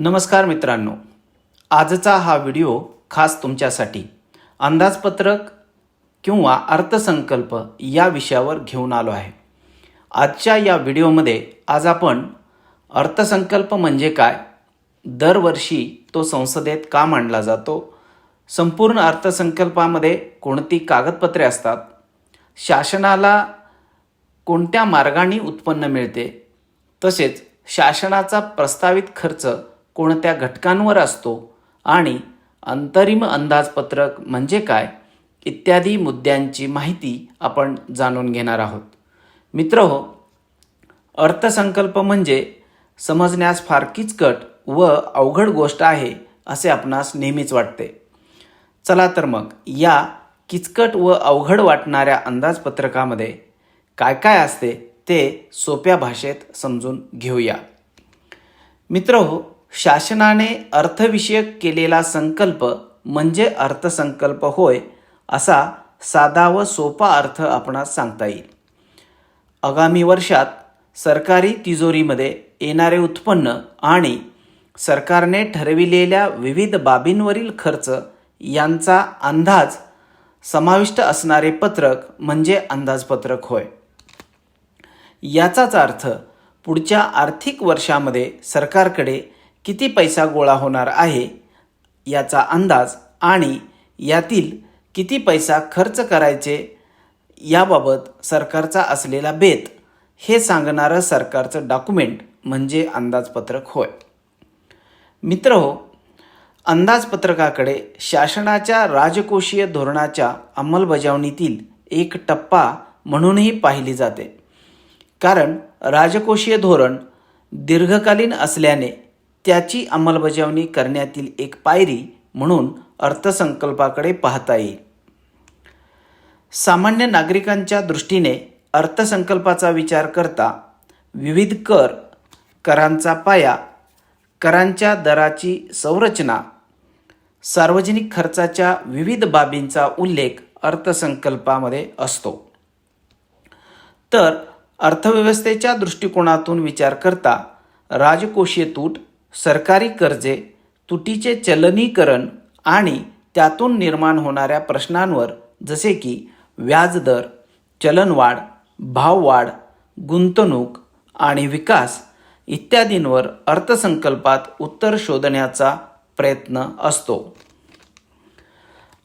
नमस्कार मित्रांनो, आजचा हा व्हिडिओ खास तुमच्यासाठी अंदाजपत्रक किंवा अर्थसंकल्प या विषयावर घेऊन आलो आहे. आजच्या या व्हिडिओमध्ये आज आपण अर्थसंकल्प म्हणजे काय, दरवर्षी तो संसदेत का मांडला जातो, संपूर्ण अर्थसंकल्पामध्ये कोणती कागदपत्रे असतात, शासनाला कोणत्या मार्गाने उत्पन्न मिळते, तसेच शासनाचा प्रस्तावित खर्च कोणत्या घटकांवर असतो आणि अंतरिम अंदाजपत्रक म्हणजे काय इत्यादी मुद्द्यांची माहिती आपण जाणून घेणार आहोत. मित्रहो, अर्थसंकल्प म्हणजे समजण्यास फार किचकट व अवघड गोष्ट आहे असे आपणास नेहमीच वाटते. चला तर मग या किचकट व अवघड वाटणाऱ्या अंदाजपत्रकामध्ये काय काय असते ते सोप्या भाषेत समजून घेऊया. मित्रहो, शासनाने अर्थविषयक केलेला संकल्प म्हणजे अर्थसंकल्प होय असा साधा व सोपा अर्थ आपणास सांगता येईल. आगामी वर्षात सरकारी तिजोरीमध्ये येणारे उत्पन्न आणि सरकारने ठरविलेल्या विविध बाबींवरील खर्च यांचा अंदाज समाविष्ट असणारे पत्रक म्हणजे अंदाजपत्रक होय. याचाच अर्थ पुढच्या आर्थिक वर्षामध्ये सरकारकडे किती पैसा गोळा होणार आहे याचा अंदाज आणि यातील किती पैसा खर्च करायचे याबाबत सरकारचा असलेला बेत हे सांगणारं सरकारचं डॉक्युमेंट म्हणजे अंदाजपत्रक होय. मित्रहो, अंदाजपत्रकाकडे शासनाच्या राजकोषीय धोरणाच्या अंमलबजावणीतील एक टप्पा म्हणूनही पाहिली जाते. कारण राजकोषीय धोरण दीर्घकालीन असल्याने त्याची अंमलबजावणी करण्यातील एक पायरी म्हणून अर्थसंकल्पाकडे पाहता येईल. सामान्य नागरिकांच्या दृष्टीने अर्थसंकल्पाचा विचार करता विविध कर, करांचा पाया, करांच्या दराची संरचना, सार्वजनिक खर्चाच्या विविध बाबींचा उल्लेख अर्थसंकल्पामध्ये असतो. तर अर्थव्यवस्थेच्या दृष्टिकोनातून विचार करता राजकोषीय तूट, सरकारी कर्जे, तुटीचे चलनीकरण आणि त्यातून निर्माण होणाऱ्या प्रश्नांवर जसे की व्याजदर, चलनवाढ, भाववाढ, गुंतवणूक आणि विकास इत्यादींवर अर्थसंकल्पात उत्तर शोधण्याचा प्रयत्न असतो.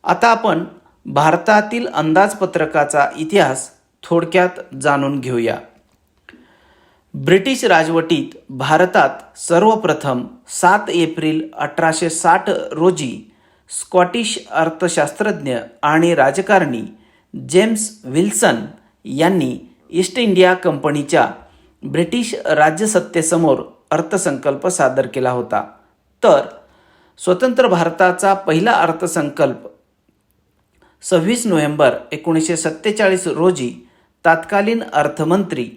आता आपण भारतातील अंदाजपत्रकाचा इतिहास थोडक्यात जाणून घेऊया. ब्रिटिश राजवटीत भारतात सर्वप्रथम 7 एप्रिल 1860 रोजी स्कॉटिश अर्थशास्त्रज्ञ आणि राजकारणी जेम्स विल्सन यांनी ईस्ट इंडिया कंपनीच्या ब्रिटिश राज्यसत्तेसमोर अर्थसंकल्प सादर केला होता. तर स्वतंत्र भारताचा पहिला अर्थसंकल्प 26 नोव्हेंबर 1947 रोजी तत्कालीन अर्थमंत्री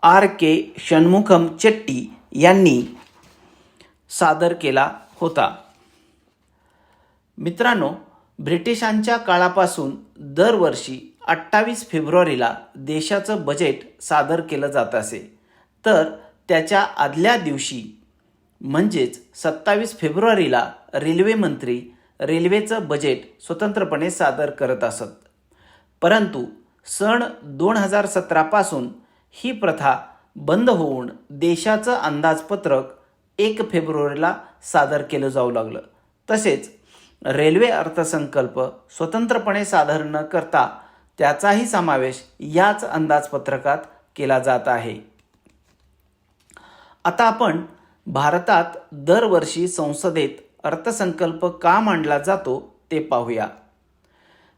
R.K. षण्मुखम चेट्टी यांनी सादर केला होता. मित्रांनो, ब्रिटिशांच्या काळापासून दरवर्षी 28 फेब्रुवारीला देशाचं बजेट सादर केलं जात असे. तर त्याच्या आदल्या दिवशी म्हणजेच 27 फेब्रुवारीला रेल्वे मंत्री रेल्वेचं बजेट स्वतंत्रपणे सादर करत असत. परंतु सन 2017 पासून ही प्रथा बंद होऊन देशाचं अंदाजपत्रक 1 फेब्रुवारीला सादर केलं जाऊ लागलं. तसेच रेल्वे अर्थसंकल्प स्वतंत्रपणे सादर न करता त्याचाही समावेश याच अंदाजपत्रकात केला जात आहे. आता आपण भारतात दरवर्षी संसदेत अर्थसंकल्प का मांडला जातो ते पाहूया.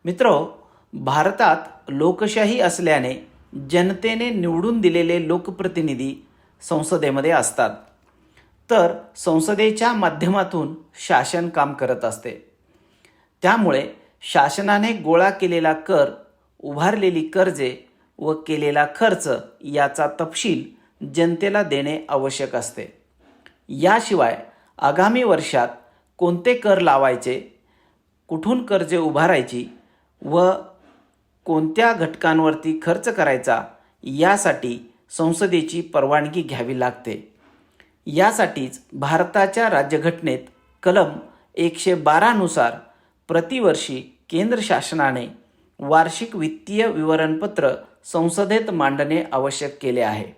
मित्रो, भारतात लोकशाही असल्याने जनतेने निवडून दिलेले लोकप्रतिनिधी संसदेमध्ये असतात. तर संसदेच्या माध्यमातून शासन काम करत असते. त्यामुळे शासनाने गोळा केलेला कर, उभारलेली कर्जे व केलेला खर्च याचा तपशील जनतेला देणे आवश्यक असते. याशिवाय आगामी वर्षात कोणते कर लावायचे, कुठून कर्जे उभारायची व कोणत्या घटकांवरती खर्च करायचा यासाठी संसदेची परवानगी घ्यावी लागते. यासाठीच भारताच्या राज्यघटनेत कलम 112 नुसार प्रतिवर्षी केंद्र शासनाने वार्षिक वित्तीय विवरणपत्र संसदेत मांडणे आवश्यक केले आहे.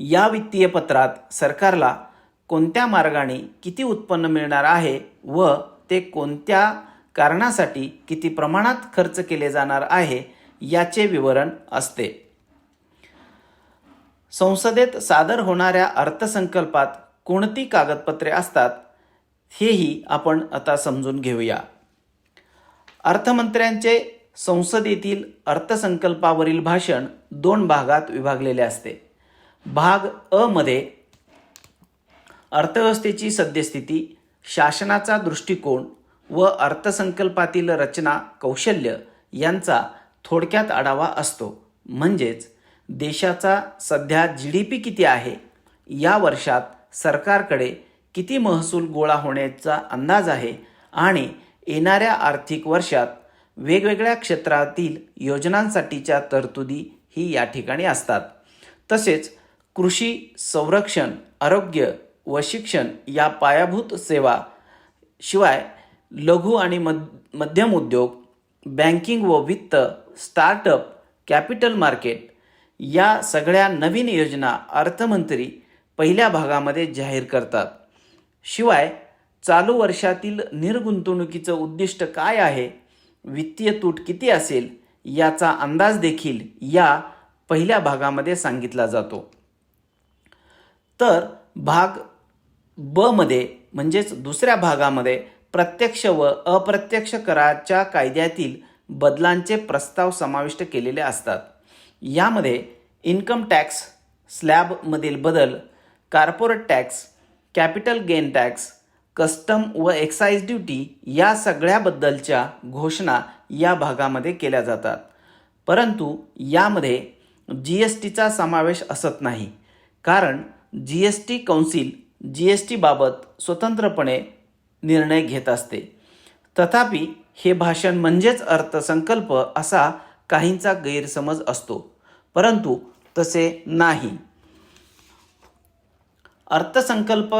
या वित्तीय पत्रात सरकारला कोणत्या मार्गाने किती उत्पन्न मिळणार आहे व ते कोणत्या कारणासाठी किती प्रमाणात खर्च केले जाणार आहे याचे विवरण असते. संसदेत सादर होणाऱ्या अर्थसंकल्पात कोणती कागदपत्रे असतात हेही आपण आता समजून घेऊया. अर्थमंत्र्यांचे संसदेतील अर्थसंकल्पावरील भाषण 2 भागात विभागलेले असते. भाग अ मध्ये अर्थव्यवस्थेची सद्यस्थिती, शासनाचा दृष्टिकोन व अर्थसंकल्पातील रचना कौशल्य यांचा थोडक्यात आढावा असतो. म्हणजेच देशाचा सध्या GDP किती आहे, या वर्षात सरकारकडे किती महसूल गोळा होण्याचा अंदाज आहे आणि येणाऱ्या आर्थिक वर्षात वेगवेगळ्या क्षेत्रातील योजनांसाठीच्या तरतुदी ही या ठिकाणी असतात. तसेच कृषी, संरक्षण, आरोग्य व शिक्षण या पायाभूत सेवा शिवाय लघु आणि मध्यम उद्योग, बँकिंग व वित्त, स्टार्टअप, कॅपिटल मार्केट या सगळ्या नवीन योजना अर्थमंत्री पहिल्या भागामध्ये जाहीर करतात. शिवाय चालू वर्षातील निर्गुंतवणुकीचं उद्दिष्ट काय आहे, वित्तीय तूट किती असेल याचा अंदाज देखील या पहिल्या भागामध्ये सांगितला जातो. तर भाग ब मध्ये म्हणजेच दुसऱ्या भागामध्ये प्रत्यक्ष व अप्रत्यक्ष कराच्या कायद्यातील बदलांचे प्रस्ताव समाविष्ट केलेले असतात. यामध्ये इन्कम टॅक्स स्लॅबमधील बदल, corporate tax, capital gain tax, custom व एक्साईज ड्युटी या सगळ्याबद्दलच्या घोषणा या भागामध्ये केल्या जातात. परंतु यामध्ये GSTचा समावेश असत नाही, कारण GST कौन्सिल GST बाबत स्वतंत्रपणे निर्णय घेत असते. तथापि हे भाषण म्हणजेच अर्थसंकल्प असा काहींचा गैरसमज असतो, परंतु तसे नाही. अर्थसंकल्प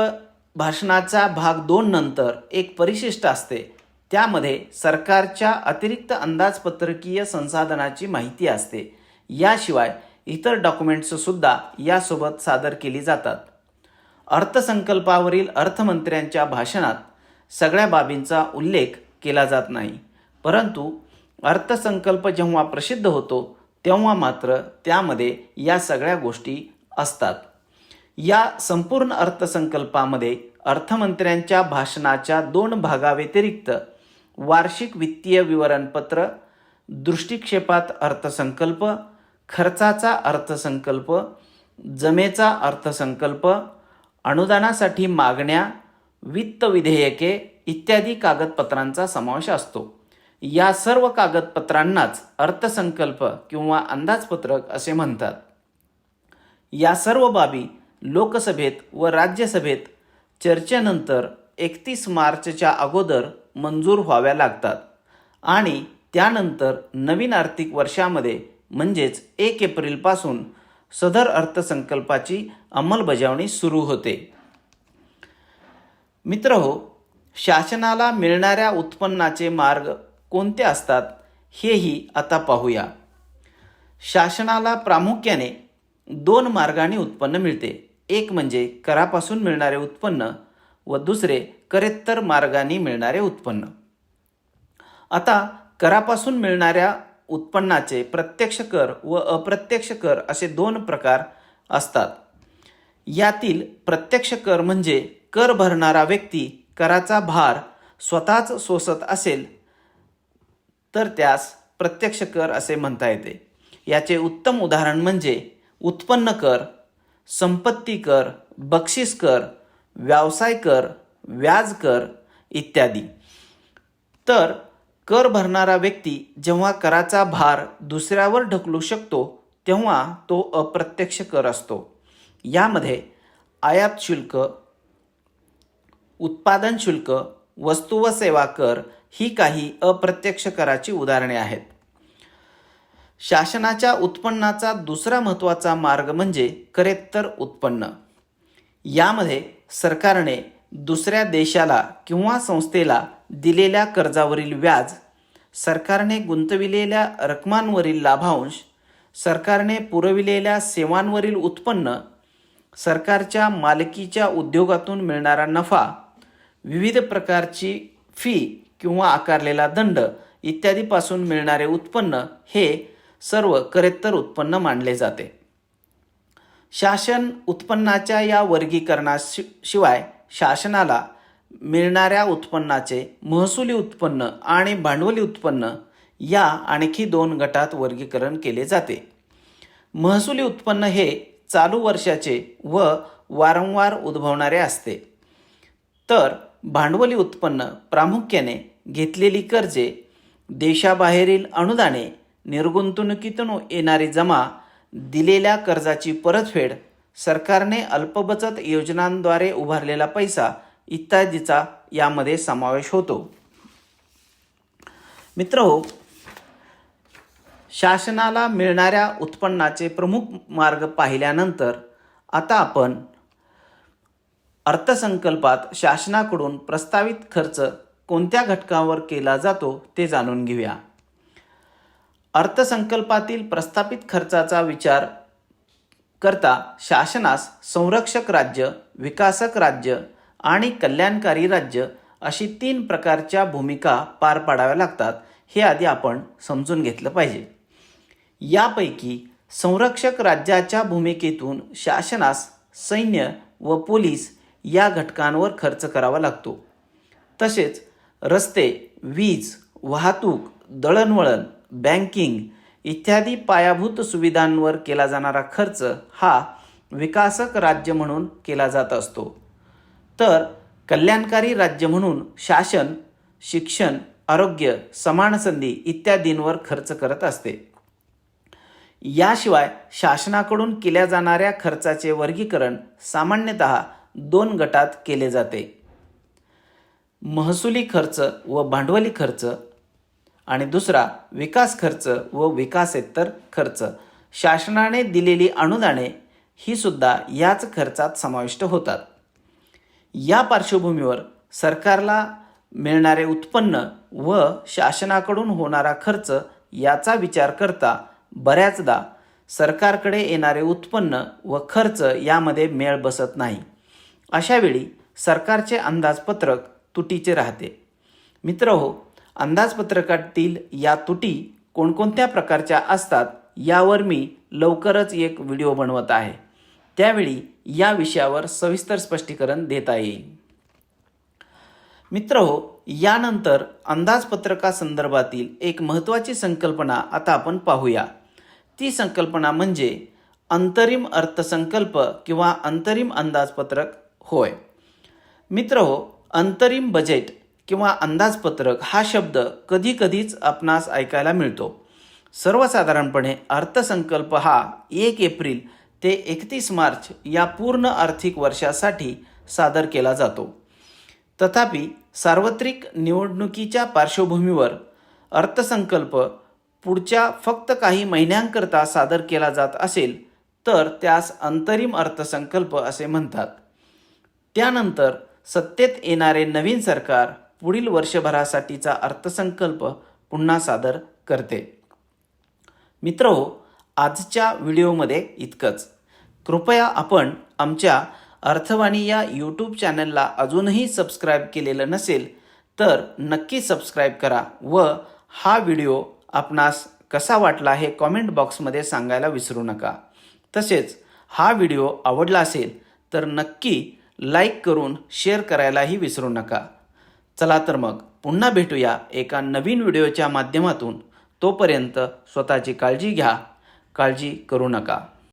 भाषणाचा भाग 2 नंतर एक परिशिष्ट असते. त्यामध्ये सरकारच्या अतिरिक्त अंदाजपत्रकीय संसाधनाची माहिती असते. याशिवाय इतर डॉक्युमेंट्स सुद्धा यासोबत सादर केली जातात. अर्थसंकल्पावरील अर्थमंत्र्यांच्या भाषणात सगळ्या बाबींचा उल्लेख केला जात नाही, परंतु अर्थसंकल्प जेव्हा प्रसिद्ध होतो तेव्हा मात्र त्यामध्ये या सगळ्या गोष्टी असतात. या संपूर्ण अर्थसंकल्पामध्ये अर्थमंत्र्यांच्या भाषणाच्या 2 भागाव्यतिरिक्त वार्षिक वित्तीय विवरणपत्र, दृष्टिक्षेपात अर्थसंकल्प, खर्चाचा अर्थसंकल्प, जमेचा अर्थसंकल्प, अनुदानासाठी मागण्या, वित्त विधेयके इत्यादी कागदपत्रांचा समावेश असतो. या सर्व कागदपत्रांनाच अर्थसंकल्प किंवा अंदाजपत्रक असे म्हणतात. या सर्व बाबी लोकसभेत व राज्यसभेत चर्चेनंतर 31 मार्चच्या अगोदर मंजूर व्हाव्या लागतात आणि त्यानंतर नवीन आर्थिक वर्षामध्ये म्हणजेच 1 एप्रिलपासून सदर अर्थसंकल्पाची अंमलबजावणी सुरू होते. मित्रहो, शासनाला मिळणाऱ्या उत्पन्नाचे मार्ग कोणते असतात हेही आता पाहूया. शासनाला प्रामुख्याने 2 मार्गाने उत्पन्न मिळते. एक म्हणजे करापासून मिळणारे उत्पन्न व दुसरे करेत्तर मार्गाने मिळणारे उत्पन्न. आता करापासून मिळणाऱ्या उत्पन्नाचे प्रत्यक्ष कर व अप्रत्यक्ष कर असे 2 प्रकार असतात. यातील प्रत्यक्ष कर म्हणजे कर भरणारा व्यक्ती कराचा भार स्वतःच सोसत असेल तर त्यास प्रत्यक्ष कर असे म्हणता येते. याचे उत्तम उदाहरण म्हणजे उत्पन्न कर, संपत्ती कर, बक्षीस कर, व्यवसाय कर, व्याज कर इत्यादी. तर कर भरणारा व्यक्ती जेव्हा कराचा भार दुसऱ्यावर ढकलू शकतो तेव्हा तो अप्रत्यक्ष कर असतो. यामध्ये आयात शुल्क, उत्पादन शुल्क, वस्तू व सेवा कर ही काही अप्रत्यक्ष कराची उदाहरणे आहेत. शासनाच्या उत्पन्नाचा दुसरा महत्त्वाचा मार्ग म्हणजे करेत्तर उत्पन्न. यामध्ये सरकारने दुसऱ्या देशाला किंवा संस्थेला दिलेल्या कर्जावरील व्याज, सरकारने गुंतविलेल्या रकमांवरील लाभांश, सरकारने पुरविलेल्या सेवांवरील उत्पन्न, सरकारच्या मालकीच्या उद्योगातून मिळणारा नफा, विविध प्रकारची फी किंवा आकारलेला दंड इत्यादीपासून मिळणारे उत्पन्न हे सर्व करेत्तर उत्पन्न मानले जाते. शासन उत्पन्नाच्या या वर्गीकरणाशिवाय शासनाला मिळणाऱ्या उत्पन्नाचे महसुली उत्पन्न आणि भांडवली उत्पन्न या आणखी 2 गटात वर्गीकरण केले जाते. महसुली उत्पन्न हे चालू वर्षाचे व वारंवार उद्भवणारे असते, तर भांडवली उत्पन्न प्रामुख्याने घेतलेली कर्जे, देशाबाहेरील अनुदाने, निर्गुंतवणुकीतून येणारी जमा, दिलेल्या कर्जाची परतफेड, सरकारने अल्पबचत योजनांद्वारे उभारलेला पैसा इत्यादीचा यामध्ये समावेश होतो. मित्रहो, शासनाला मिळणाऱ्या उत्पन्नाचे प्रमुख मार्ग पाहिल्यानंतर आता आपण अर्थसंकल्पात शासनाकडून प्रस्तावित खर्च कोणत्या घटकावर केला जातो ते जाणून घेऊया. अर्थसंकल्पातील प्रस्तावित खर्चाचा विचार करता शासनास संरक्षक राज्य, विकासक राज्य आणि कल्याणकारी राज्य अशी 3 प्रकारच्या भूमिका पार पाडाव्या लागतात, हे आधी आपण समजून घेतलं पाहिजे. यापैकी संरक्षक राज्याच्या भूमिकेतून शासनास सैन्य व पोलीस या घटकांवर खर्च करावा लागतो. तसेच रस्ते, वीज, वाहतूक, दळणवळण, बँकिंग इत्यादी पायाभूत सुविधांवर केला जाणारा खर्च हा विकासक राज्य म्हणून केला जात असतो. तर कल्याणकारी राज्य म्हणून शासन शिक्षण, आरोग्य, समान संधी इत्यादींवर खर्च करत असते. याशिवाय शासनाकडून केल्या जाणाऱ्या खर्चाचे वर्गीकरण सामान्यतः 2 गटात केले जाते: महसुली खर्च व भांडवली खर्च, आणि दुसरा विकास खर्च व विकासेतर खर्च. शासनाने दिलेली अनुदाने ही सुद्धा याच खर्चात समाविष्ट होतात. या पार्श्वभूमीवर सरकारला मिळणारे उत्पन्न व शासनाकडून होणारा खर्च याचा विचार करता बऱ्याचदा सरकारकडे येणारे उत्पन्न व खर्च यामध्ये मेळ बसत नाही. अशावेळी सरकारचे अंदाजपत्रक तुटीचे राहते. मित्रहो, अंदाजपत्रकातील या तुटी कोणकोणत्या प्रकारच्या असतात यावर मी लवकरच एक व्हिडिओ बनवत आहे. त्यावेळी या विषयावर सविस्तर स्पष्टीकरण देता येईल. मित्रहो, यानंतर अंदाजपत्रकासंदर्भातील एक महत्त्वाची संकल्पना आता आपण पाहूया. ती संकल्पना म्हणजे अंतरिम अर्थसंकल्प किंवा अंतरिम अंदाजपत्रक होय. मित्रहो, अंतरिम बजेट किंवा अंदाजपत्रक हा शब्द कधीच आपणास ऐकायला मिळतो. सर्वसाधारणपणे अर्थसंकल्प हा 1 एप्रिल ते 31 मार्च या पूर्ण आर्थिक वर्षासाठी सादर केला जातो. तथापि सार्वत्रिक निवडणुकीच्या पार्श्वभूमीवर अर्थसंकल्प पुढच्या फक्त काही महिन्यांकरता सादर केला जात असेल तर त्यास अंतरिम अर्थसंकल्प असे म्हणतात. त्यानंतर सत्तेत येणारे नवीन सरकार पुढील वर्षभरासाठीचा अर्थसंकल्प पुन्हा सादर करते. मित्रहो, आजच्या व्हिडिओमध्ये इतकंच. कृपया आपण आमच्या अर्थवाणी या यूट्यूब चॅनलला अजूनही सबस्क्राईब केलेलं नसेल तर नक्की सबस्क्राईब करा व हा व्हिडिओ आपणास कसा वाटला हे कॉमेंट बॉक्समध्ये सांगायला विसरू नका. तसेच हा व्हिडिओ आवडला असेल तर नक्की लाईक करून शेअर करायलाही विसरू नका. चला तर मग पुन्हा भेटूया एका नवीन व्हिडिओच्या माध्यमातून. तोपर्यंत स्वतःची काळजी घ्या, काळजी करू नका.